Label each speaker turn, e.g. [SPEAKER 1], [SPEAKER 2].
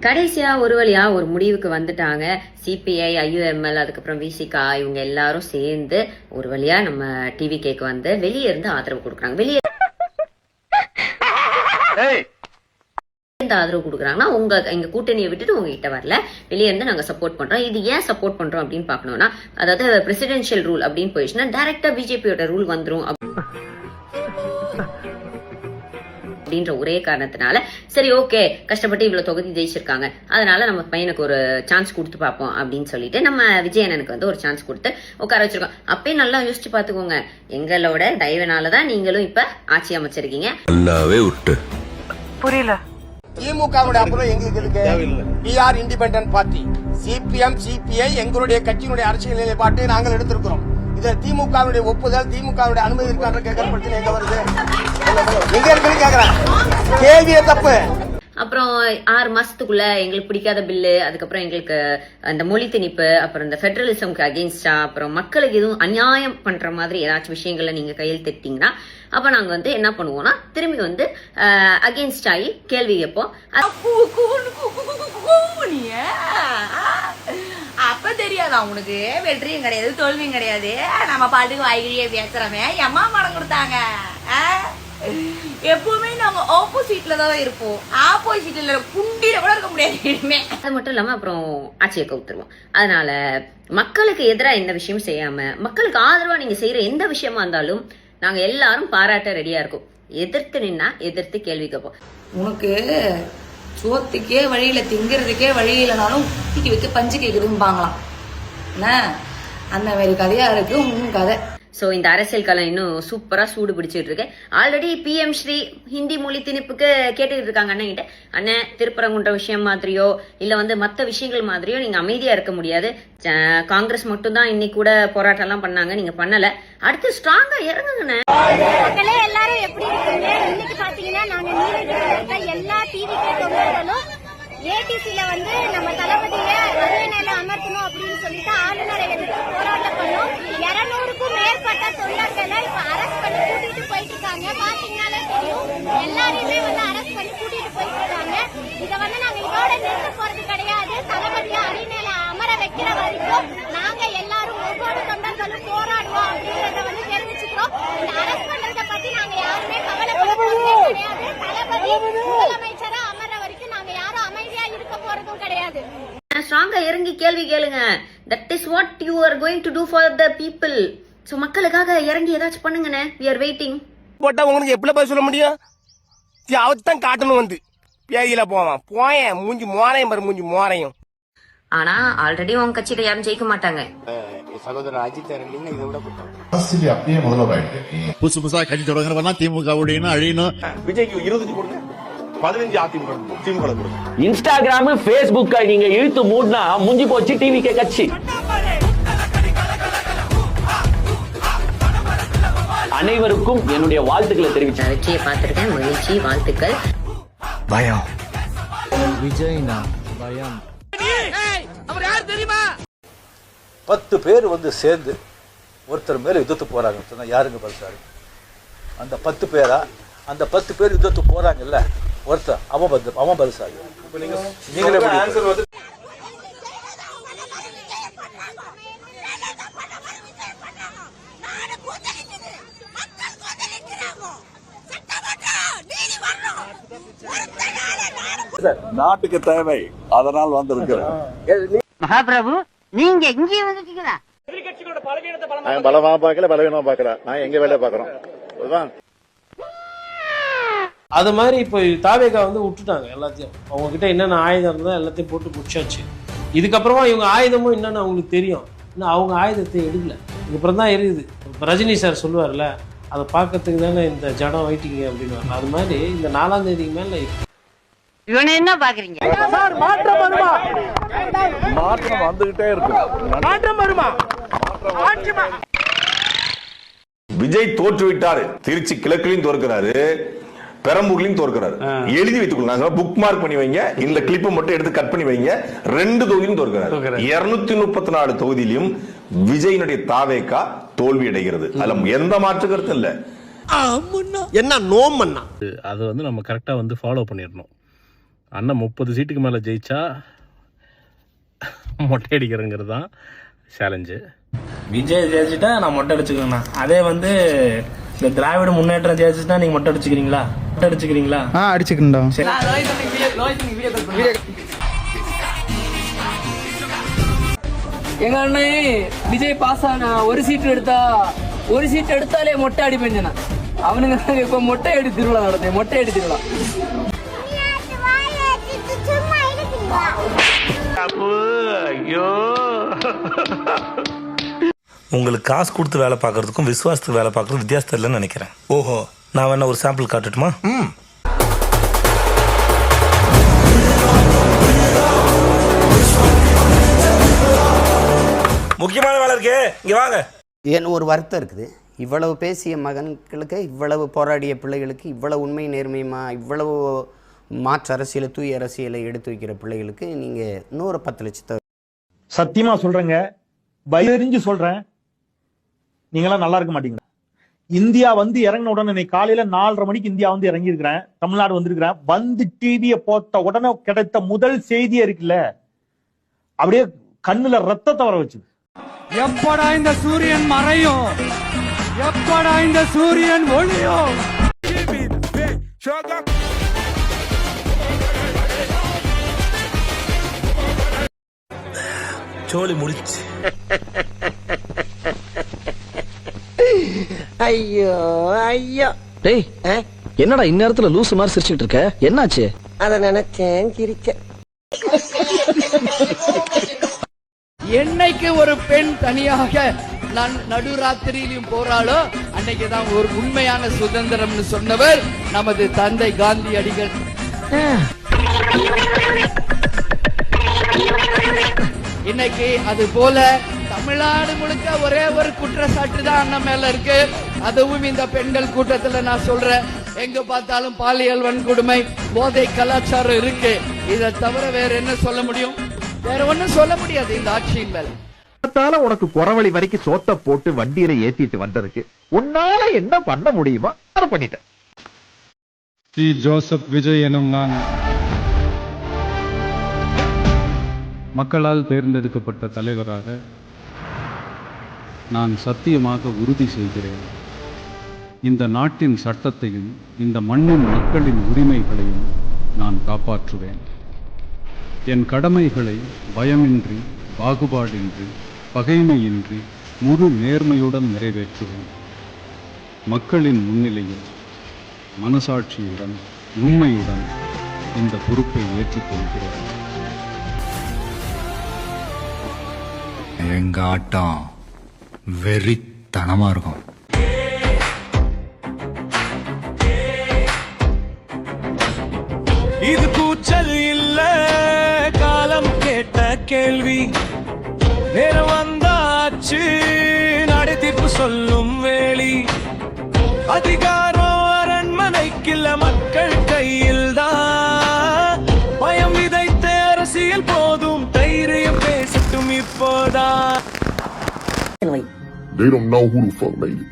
[SPEAKER 1] கடைசியா ஒரு வழியா ஒரு முடிவுக்கு வந்துட்டாங்க. சிபிஐ, IUML, அதுக்கப்புறம் விசிகா இவங்க எல்லாரும் சேர்ந்து ஒரு வழியா நம்ம டிவிகேக்கு வந்து வெளியே இருந்து ஆதரவு கொடுக்குறாங்க. வெளியே இருந்து ஆதரவு கொடுக்குறாங்கன்னா எங்க கூட்டணியை விட்டுட்டு உங்ககிட்ட வரல, வெளியே இருந்து நாங்க சப்போர்ட் பண்றோம். இது ஏன் சப்போர்ட் பண்றோம் அப்படின்னு பாக்கணும்னா, அதாவது பிரசிடென்ஷியல் ரூல் அப்படின்னு போயிடுச்சுன்னா டைரக்டா பிஜேபியோட ரூல் வந்துரும் அப்படின்ற ஒரே காரணத்தினால சரி ஓகே, கஷ்டப்பட்டு இவ்வளவு தொகுதி ஜெயிச்சிருக்காங்க, அதனால நம்ம பையனுக்கு ஒரு சான்ஸ் கொடுத்து பார்ப்போம் அப்படின்னு சொல்லிட்டு நம்ம விஜயண்ணனுக்கு வந்து ஒரு சான்ஸ் கொடுத்து உட்கார வச்சிருக்கோம். அப்பயும் நல்லா யோசிச்சு பாத்துக்கோங்க, எங்களோட தயவுனாலதான் நீங்களும் இப்ப ஆட்சி அமைச்சிருக்கீங்க.
[SPEAKER 2] நல்லாவே விட்டு
[SPEAKER 3] புரியல.
[SPEAKER 4] திமுகவுடைய அப்புறம் எங்களுக்கு இருக்கு. we are independent party. CPM, CPI எங்களுடைய கட்சியினுடைய அரசியல் நிலைப்பாட்டை நாங்கள் எடுத்திருக்கிறோம். இதுல திமுகவுடைய ஒப்புதல், திமுகவுடைய அனுமதி இருக்கான்ற கேட்கிற பிரச்சனை எங்க வருது? எங்க இருக்குன்னு கேக்குறேன். கேள்வியே தப்பு.
[SPEAKER 1] அப்புறம் 6 மாசத்துக்குள்ள எங்களுக்கு பிடிக்காத பில்லு, அதுக்கப்புறம் எங்களுக்கு அந்த மொழி திணிப்பு, அப்புறம் இந்த பெடரலிசம்க்கு அகேன்ஸ்டா, அப்புறம் மக்களுக்கு எதுவும் அநியாயம் பண்ற மாதிரி ஏதாச்சும் விஷயங்கள்ல நீங்க கையெழுத்திட்டீங்கன்னா அப்ப நாங்க வந்து என்ன பண்ணுவோம்னா திரும்பி வந்து அகேன்ஸ்ட் ஆகி கேள்வி கேட்போம்.
[SPEAKER 3] அப்ப தெரியாதா உனக்கு? வெற்றியும் கிடையாது, தோல்வியும் கிடையாது, நம்ம பாட்டுக்கு வாய்கிழியே பேசுறமே. எம்மா மனம் கொடுத்தாங்க. எப்பவுமே நாங்க ஆப்போசிட்ல தான் இருப்போம். ஆப்போசிட்ல குண்டில கூட இருக்க முடியாது.
[SPEAKER 1] அது மட்டும் இல்லாம அப்புறம் ஆட்சியை கவுத்துருவோம். அதனால மக்களுக்கு எதிராக எந்த விஷயம் செய்யாம மக்களுக்கு ஆதரவா நீங்க செய்யற எந்த விஷயமா இருந்தாலும் நாங்க எல்லாரும் பாராட்ட ரெடியா இருக்கோம். எதிர்த்து நின்னா எதிர்த்து கேள்வி கேட்போம்.
[SPEAKER 5] உனக்கு சோத்துக்கே வழியில திங்கிறதுக்கே வழி இல்லைனாலும் குட்டிக்கு வைக்க பஞ்சு கேக்குதும்பாங்களாம். என்ன அந்த மாதிரி கதையா இருக்கு உன் கதை.
[SPEAKER 1] ஸோ இந்த அரசியல் காலம் இன்னும் சூப்பரா சூடு பிடிச்சிட்டு இருக்கு. ஆல்ரெடி PM ஸ்ரீ ஹிந்தி மொழி திணிப்புக்கு கேட்டுக்கிட்டு இருக்காங்க அண்ணன் கிட்ட. அண்ணன், திருப்பரங்குன்ற விஷயம் மாதிரியோ இல்ல வந்து மற்ற விஷயங்கள் மாதிரியோ நீங்க அமைதியா இருக்க முடியாது. காங்கிரஸ் மட்டும் தான் இன்னைக்கு கூட போராட்டம் எல்லாம் பண்ணாங்க, நீங்க பண்ணல. அடுத்து ஸ்ட்ராங்கா இறங்குங்கண்ணே.
[SPEAKER 6] எல்லாரும் எப்படி இருக்கீங்க? இன்னைக்கு பாத்தீங்கன்னா நாங்க எல்லா டிவி கேட்டோம் ஏடிசில வந்து நம்ம தளபதியை அரியணையில அமர்த்தணும் அப்படின்னு சொல்லிட்டு ஆளுநரை எதிர்த்து போராட்டம் பண்ணோம். 200க்கும் மேற்பட்ட தொண்டர்களை இப்ப அரெஸ்ட் பண்ணி கூட்டிட்டு போயிட்டு இருக்காங்க. பாத்தீங்கன்னாலே தெரியும், எல்லாரையுமே வந்து அரெஸ்ட் பண்ணி கூட்டிட்டு போயிட்டு இருக்காங்க. இத வந்து நாங்க இதோட நிறுத்த போறது கிடையாது. தளபதியை அரியணையில அமர வைக்கிற வரைக்கும் நாங்க எல்லாரும் ஒவ்வொரு தொண்டர்களும் போராடுவோம் அப்படிங்கறத வந்து தெரிவிச்சுக்கிறோம். இந்த அரெஸ்ட் பண்றத பத்தி நாங்க யாருமே கவலைப்பட போறதே கிடையாது. தளபதி முதலமைச்சரா அமர வரைக்கும் நாங்க யாரும் அமைதியா இருக்க போறதும் கிடையாது.
[SPEAKER 1] ஸ்ட்ராங்கா இறங்கி கேள்வி கேளுங்க. That is what you are going to do for the people. So மக்களுக்காக இறங்கி ஏதாச்சும் பண்ணுங்கண்ணே. we are waiting.
[SPEAKER 4] போட்டா உங்களுக்கு எப்படி பதில் சொல்ல முடியும்? அவத்தான் காட்டணும் வந்து பேயில போவான் போயேன் மூஞ்சி மோரையும் பாரு, மூஞ்சி மோரையும்.
[SPEAKER 1] ஆனா ஆல்ரெடி உங்க கட்சியில யாரும் ஜெயிக்க மாட்டாங்க.
[SPEAKER 4] சகோதரர் அஜித் இதை விட
[SPEAKER 2] அப்படியே முதல்வராயிட்டு
[SPEAKER 7] புதுசு புதுசா கட்சி தொடங்குறவனா திமுக அழியணும்.
[SPEAKER 4] விஜய்க்கு 20 கொடுங்க, 15 அதிமுக கொடுங்க.
[SPEAKER 8] இன்ஸ்டாகிராம், பேஸ்புக் நீங்க இழுத்து மூடினா முஞ்சி போச்சு டிவிகே கட்சி. அனைவருக்கும் என்னுடைய வாழ்த்துக்களை தெரிவிச்சேன்.
[SPEAKER 1] வெற்றியை பார்த்திருக்கேன், மகிழ்ச்சி, வாழ்த்துக்கள்.
[SPEAKER 2] பயம்
[SPEAKER 7] விஜய்னா பயம்.
[SPEAKER 9] 10 பேர் வந்து சேர்ந்து ஒருத்தர் மேல யுத்தத்து போறாங்க சொன்னா யாருங்க பல்சாரு? அந்த 10 பேரா? அந்த 10 பேர் யுத்தத்து போறாங்கல்ல, ஒருத்தர் அவன் பல்சாரு. நீங்களே
[SPEAKER 7] நாட்டுக்கு தேவை, அதனால் வந்திருக்கிறேன்.
[SPEAKER 3] மகாபிரபு, நீங்க இங்கே வந்துட்டீங்களா?
[SPEAKER 7] பலமா பாக்கல, பலவீனமா பாக்கல. நான் எங்க வேலையை பாக்குறோம்.
[SPEAKER 10] அது மாதிரி இப்போ தாவேகா வந்து விட்டுட்டாங்க எல்லாத்தையும். அவங்க கிட்ட என்னென்ன ஆயுதம் இருந்தா எல்லாத்தையும் போட்டு முடிச்சாச்சு. இதுக்கப்புறமா இவங்க ஆயுதமும் என்னன்னு அவங்களுக்கு தெரியும். இன்னும் அவங்க ஆயுதத்தை எடுக்கல. இதுக்கப்புறம் தான் இருக்குது. ரஜினி சார் சொல்லுவார்ல, அதை பார்க்கறதுக்கு தானே இந்த ஜடம் வெயிட்டிங்க அப்படின்னு. அது மாதிரி இந்த 4ஆம் தேதிக்கு மேல
[SPEAKER 3] இவனை என்ன பாக்குறீங்க?
[SPEAKER 9] மாற்றம் வருமா? மாற்றம் வந்துகிட்டே இருக்கும்.
[SPEAKER 4] மாற்றம் வருமா?
[SPEAKER 2] விஜய் தோற்றுவிட்டாரு. திருச்சி கிழக்குலையும் தோற்கிறாரு, பெரம்பூர்லையும் தோற்கிறாரு. எழுதி வைத்துக் கொள்ளுங்க, புக் மார்க் பண்ணி வைங்க. இந்த கிளிப்பை மட்டும் எடுத்து கட் பண்ணி வைங்க. 2 தொகுதியிலும் தோற்கிறாரு. 234 தொகுதியிலும் விஜயினுடைய தாவேகா தோல்வி அடைகிறது. அதுல எந்த மாற்று கருத்து இல்ல.
[SPEAKER 4] என்ன நோம் பண்ணா
[SPEAKER 7] அது வந்து நம்ம கரெக்டா வந்து ஃபாலோ பண்ணிடணும்.
[SPEAKER 11] அண்ணன் 30 சீட்டுக்கு மேலே ஜெயிச்சா மொட்டை அடிக்கிறேங்கிறது தான் சேலஞ்சு.
[SPEAKER 10] விஜய் ஜெயிச்சுட்டா நான் மொட்டை அடிச்சுக்கிறேண்ணா. அதே வந்து இந்த திராவிட முன்னேற்றம் ஜெயிச்சுட்டா நீங்க மொட்டை அடிச்சுக்கிறீங்களா? மொட்டை அடிச்சுக்கிறீங்களா?
[SPEAKER 4] அடிச்சுக்கிண்டா.
[SPEAKER 10] எங்க அண்ணன் விஜய் பாஸ் ஆனா ஒரு சீட் எடுத்தாலே மொட்டை அடிப்பேன். அவனுங்க இப்ப மொட்டை அடி திருவிழா நடத்த மொட்டை அடி திருவிழா.
[SPEAKER 9] உங்களுக்கு காசு கொடுத்து வேலை பார்க்கறதுக்கும் விசுவாசத்துக்கு வேலை பார்க்கறதுக்கும் வித்தியாசம் இல்லைன்னு நினைக்கிறேன். ஓஹோ, நான் வேணா ஒரு சாம்பிள் காட்டட்டுமா? முக்கியமான வேலை இருக்கு, இங்க வாங்க.
[SPEAKER 4] ஏன்னு ஒரு வருத்தம் இருக்குது. இவ்வளவு பேசிய மகன்களுக்கு, இவ்வளவு போராடிய பிள்ளைகளுக்கு, இவ்வளவு உண்மை நேர்மையுமா, இவ்வளவு மாற்று அரசியலை, தூய அரசியலை எடுத்து வைக்கிற பிள்ளைகளுக்கு நீங்க 110 லட்சத்தை
[SPEAKER 9] சத்தியமா சொல்றேங்க, பயறிஞ்சு சொல்றேன், நீங்களாம் நல்லா இருக்க மாட்டீங்க. இந்தியா வந்து இறங்கின உடனே, இன்னைக்கு காலையில 4:30 மணிக்கு இந்தியா வந்து இறங்கி இருக்கிறேன், தமிழ்நாடு வந்திருக்கிறேன். வந்து டிவியை போட்ட உடனே கிடைத்த முதல் செய்தியே இருக்குல்ல, அப்படியே கண்ணுல ரத்தத்தை வர வச்சு.
[SPEAKER 10] எப்படா இந்த சூரியன் மறையும், எப்படா இந்த சூரியன் ஒளியும்.
[SPEAKER 9] சோலி முடிச்சு.
[SPEAKER 4] ஐயோ ஐயோ.
[SPEAKER 8] டேய், என்னடா இந்நேரத்துல லூசு மாதிரி சிரிச்சுட்டு இருக்க? என்னாச்சு?
[SPEAKER 4] அத நினைச்சேன், சிரிச்சேன்.
[SPEAKER 10] என்னைக்கு ஒரு பெண் தனியாக நடுராத்திரியிலும் போராளோ அன்னைக்குதான் ஒரு உண்மையான சுதந்திரம்னு சொன்னவர் நமது தந்தை காந்தியடிகள். இன்னைக்கு அது போல தமிழ்நாடு முழுக்க ஒரே ஒரு குற்றச்சாட்டு தான் அண்ணன் மேல இருக்கு. அதுவும் இந்த பெண்கள் கூட்டத்துல நான் சொல்றேன், எங்க பார்த்தாலும் பாலியல் வன்கொடுமை, போதை கலாச்சாரம் இருக்கு. இதை தவிர வேற என்ன சொல்ல முடியும்? வேற ஒண்ணும் சொல்ல முடியாது இந்த ஆட்சியின் மேல.
[SPEAKER 8] உனக்கு குறவழி வரைக்கும் சோத்த போட்டு வண்டியில ஏத்திட்டு வந்ததுக்கு உன்னால என்ன பண்ண முடியுமா அதை பண்ணிட்டேன்.
[SPEAKER 12] ஸ்ரீ ஜோசப் விஜய் எனும் நான் மக்களால் தேர்ந்தெடுக்கப்பட்ட தலைவராக நான் சத்தியமாக உறுதி செய்கிறேன், இந்த நாட்டின் சட்டத்தையும் இந்த மண்ணின் மக்களின் உரிமைகளையும் நான் காப்பாற்றுவேன். என் கடமைகளை பயமின்றி, பாகுபாடின்றி, பகைமையின்றி, முழு நேர்மையுடன் நிறைவேற்றுவேன். மக்களின் முன்னிலையில் மனசாட்சியுடன், உண்மையுடன் இந்த பொறுப்பை ஏற்றுக்கொள்கிறேன். எங்க ஆட்டம் வெறித்தனமா இருக்கும்.
[SPEAKER 10] இது கூச்சல் இல்ல, காலம் கேட்ட கேள்வி, நேரம் வந்தாச்சு நாடு தீர்ப்பு சொல்லும் வேளி. அதிகாரம் அரண்மனைக்கில்ல, மக்கள் கையில் தான். பயம் விதைத்த அரசியல் போதும், தைரியம் பேசட்டும் இப்போதான்.
[SPEAKER 2] They don't know who the fuck made it.